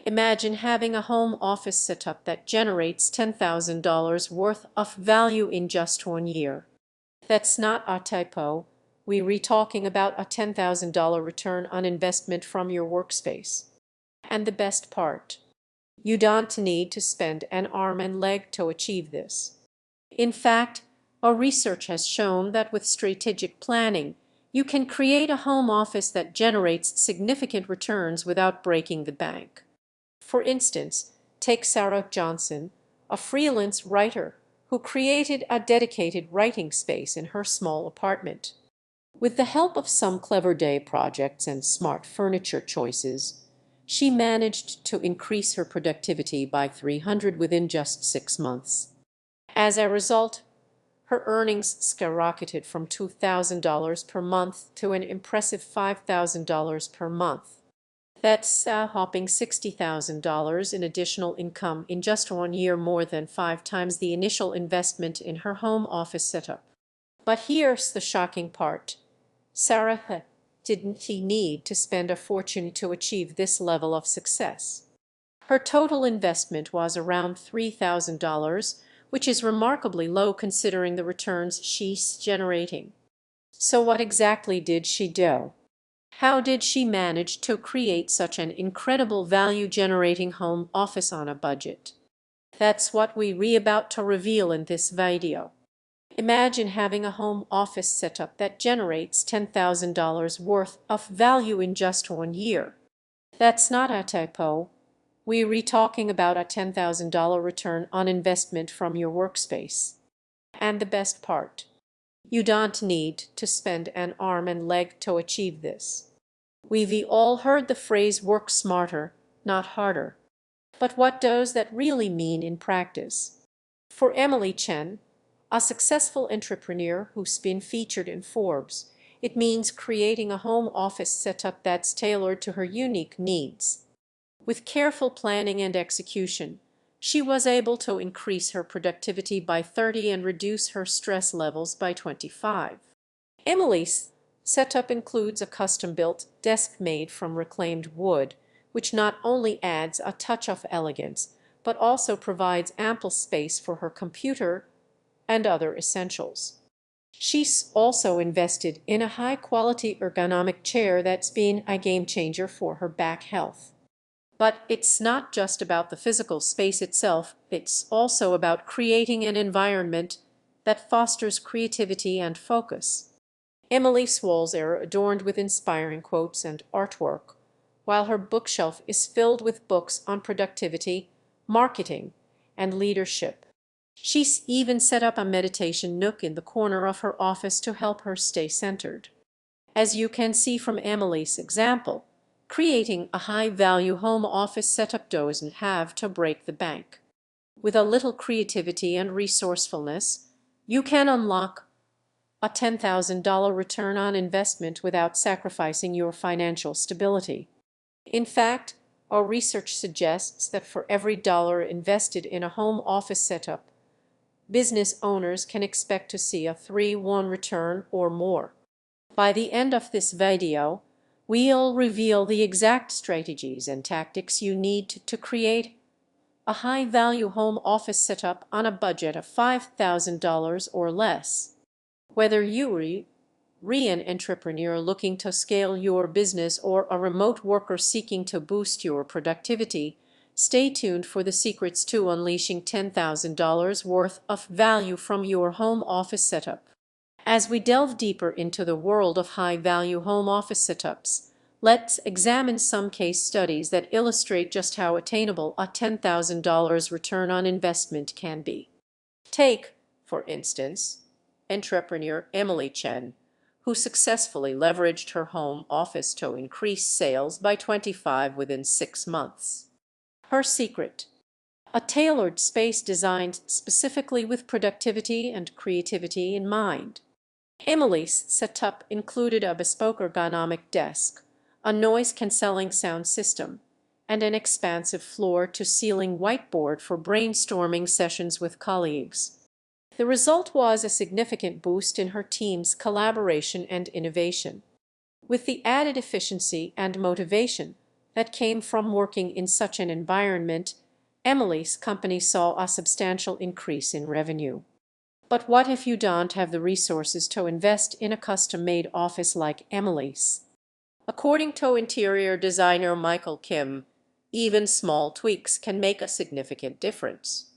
Imagine having a home office setup that generates $10,000 worth of value in just 1 year. That's not a typo. We're talking about a $10,000 return on investment from your workspace. And the best part, you don't need to spend an arm and leg to achieve this. In fact, our research has shown that with strategic planning, you can create a home office that generates significant returns without breaking the bank. For instance, take Sarah Johnson, a freelance writer who created a dedicated writing space in her small apartment. With the help of some clever day projects and smart furniture choices, she managed to increase her productivity by 300 within just 6 months. As a result, her earnings skyrocketed from $2,000 per month to an impressive $5,000 per month. That's a hopping $60,000 in additional income in just 1 year, more than 5 times the initial investment in her home office setup. But here's the shocking part. Sarah didn't need to spend a fortune to achieve this level of success. Her total investment was around $3,000, which is remarkably low considering the returns she's generating. So what exactly did she do? How did she manage to create such an incredible value-generating home office on a budget? That's what we're about to reveal in this video. Imagine having a home office setup that generates $10,000 worth of value in just 1 year. That's not a typo. We're talking about a $10,000 return on investment from your workspace. And the best part, you don't need to spend an arm and leg to achieve this. We've all heard the phrase work smarter, not harder. But what does that really mean in practice? For Emily Chen, a successful entrepreneur who's been featured in Forbes, it means creating a home office setup that's tailored to her unique needs. With careful planning and execution, she was able to increase her productivity by 30 and reduce her stress levels by 25. Emily's setup includes a custom-built desk made from reclaimed wood, which not only adds a touch of elegance, but also provides ample space for her computer and other essentials. She's also invested in a high-quality ergonomic chair that's been a game-changer for her back health. But it's not just about the physical space itself, it's also about creating an environment that fosters creativity and focus. Emily's walls are adorned with inspiring quotes and artwork, while her bookshelf is filled with books on productivity, marketing, and leadership. She's even set up a meditation nook in the corner of her office to help her stay centered. As you can see from Emily's example, creating a high-value home office setup doesn't have to break the bank. With a little creativity and resourcefulness, you can unlock a $10,000 return on investment without sacrificing your financial stability. In fact, our research suggests that for every dollar invested in a home office setup, business owners can expect to see a 3-1 return or more. By the end of this video, we'll reveal the exact strategies and tactics you need to create a high-value home office setup on a budget of $5,000 or less. Whether you're an entrepreneur looking to scale your business or a remote worker seeking to boost your productivity, stay tuned for the secrets to unleashing $10,000 worth of value from your home office setup. As we delve deeper into the world of high-value home office setups, let's examine some case studies that illustrate just how attainable a $10,000 return on investment can be. Take, for instance, entrepreneur Emily Chen, who successfully leveraged her home office to increase sales by 25 within 6 months. Her secret: a tailored space designed specifically with productivity and creativity in mind. Emily's setup included a bespoke ergonomic desk, a noise-canceling sound system, and an expansive floor-to-ceiling whiteboard for brainstorming sessions with colleagues. The result was a significant boost in her team's collaboration and innovation. With the added efficiency and motivation, that came from working in such an environment, Emily's company saw a substantial increase in revenue. But what if you don't have the resources to invest in a custom-made office like Emily's? According to interior designer Michael Kim, even small tweaks can make a significant difference.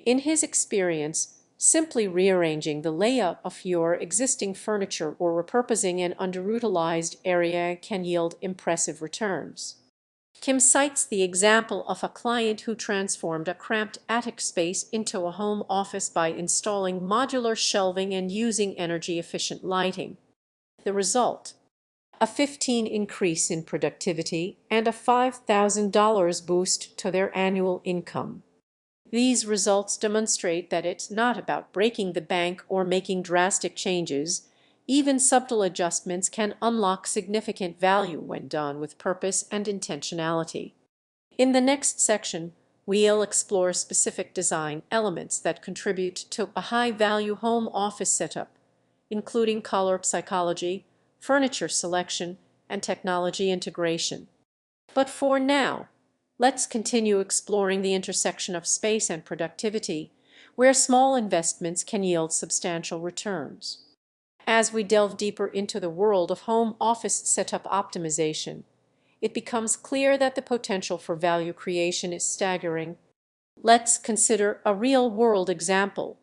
In his experience, simply rearranging the layout of your existing furniture or repurposing an underutilized area can yield impressive returns. Kim cites the example of a client who transformed a cramped attic space into a home office by installing modular shelving and using energy-efficient lighting. The result: a 15% increase in productivity and a $5,000 boost to their annual income. These results demonstrate that it's not about breaking the bank or making drastic changes. Even subtle adjustments can unlock significant value when done with purpose and intentionality. In the next section, we'll explore specific design elements that contribute to a high-value home office setup, including color psychology, furniture selection, and technology integration. But for now, let's continue exploring the intersection of space and productivity, where small investments can yield substantial returns. As we delve deeper into the world of home office setup optimization, it becomes clear that the potential for value creation is staggering. Let's consider a real-world example.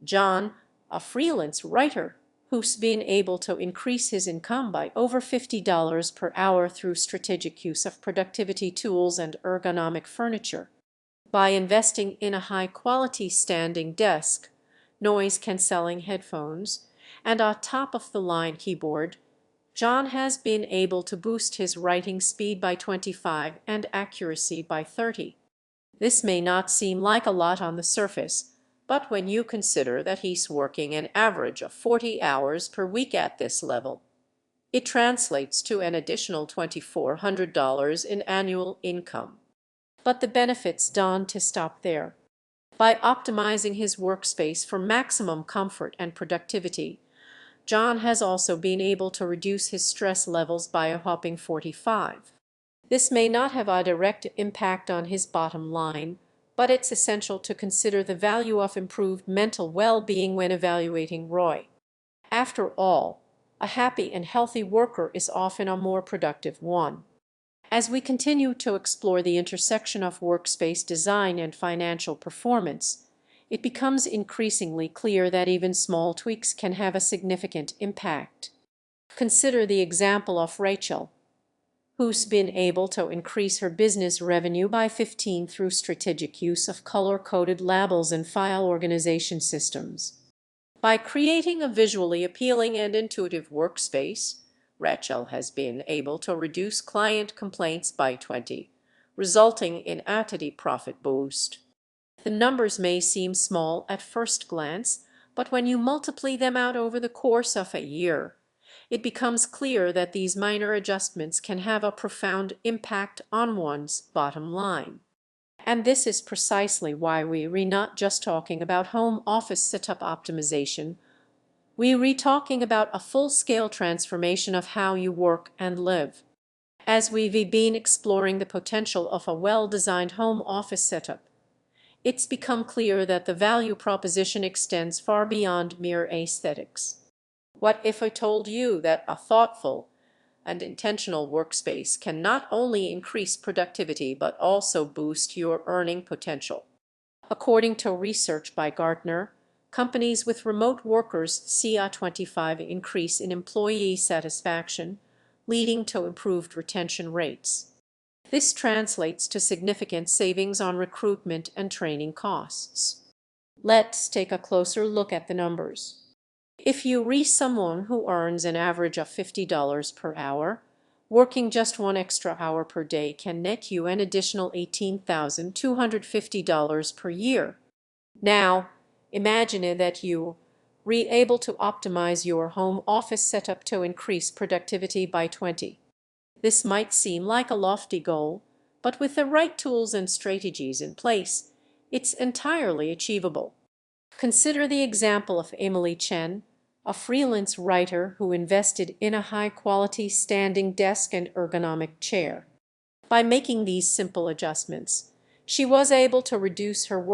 John, a freelance writer, who's been able to increase his income by over $50 per hour through strategic use of productivity tools and ergonomic furniture. By investing in a high-quality standing desk, noise-canceling headphones, and a top-of-the-line keyboard, John has been able to boost his writing speed by 25 and accuracy by 30. This may not seem like a lot on the surface, but when you consider that he's working an average of 40 hours per week at this level, it translates to an additional $2,400 in annual income. But the benefits don't stop there. By optimizing his workspace for maximum comfort and productivity, John has also been able to reduce his stress levels by a whopping 45. This may not have a direct impact on his bottom line, but it's essential to consider the value of improved mental well-being when evaluating ROI. After all, a happy and healthy worker is often a more productive one. As we continue to explore the intersection of workspace design and financial performance, it becomes increasingly clear that even small tweaks can have a significant impact. Consider the example of Rachel, who's been able to increase her business revenue by 15 through strategic use of color-coded labels and file organization systems. By creating a visually appealing and intuitive workspace, Rachel has been able to reduce client complaints by 20, resulting in a steady profit boost. The numbers may seem small at first glance, but when you multiply them out over the course of a year, it becomes clear that these minor adjustments can have a profound impact on one's bottom line. And this is precisely why we're not just talking about home office setup optimization. We're talking about a full-scale transformation of how you work and live. As we've been exploring the potential of a well-designed home office setup, it's become clear that the value proposition extends far beyond mere aesthetics. What if I told you that a thoughtful and intentional workspace can not only increase productivity but also boost your earning potential? According to research by Gartner, companies with remote workers see a 25% increase in employee satisfaction, leading to improved retention rates. This translates to significant savings on recruitment and training costs. Let's take a closer look at the numbers. If you are someone who earns an average of $50 per hour, working just one extra hour per day can net you an additional $18,250 per year. Now, imagine that you are able to optimize your home office setup to increase productivity by 20. This might seem like a lofty goal, but with the right tools and strategies in place, it's entirely achievable. Consider the example of Emily Chen, a freelance writer who invested in a high-quality standing desk and ergonomic chair. By making these simple adjustments, she was able to reduce her work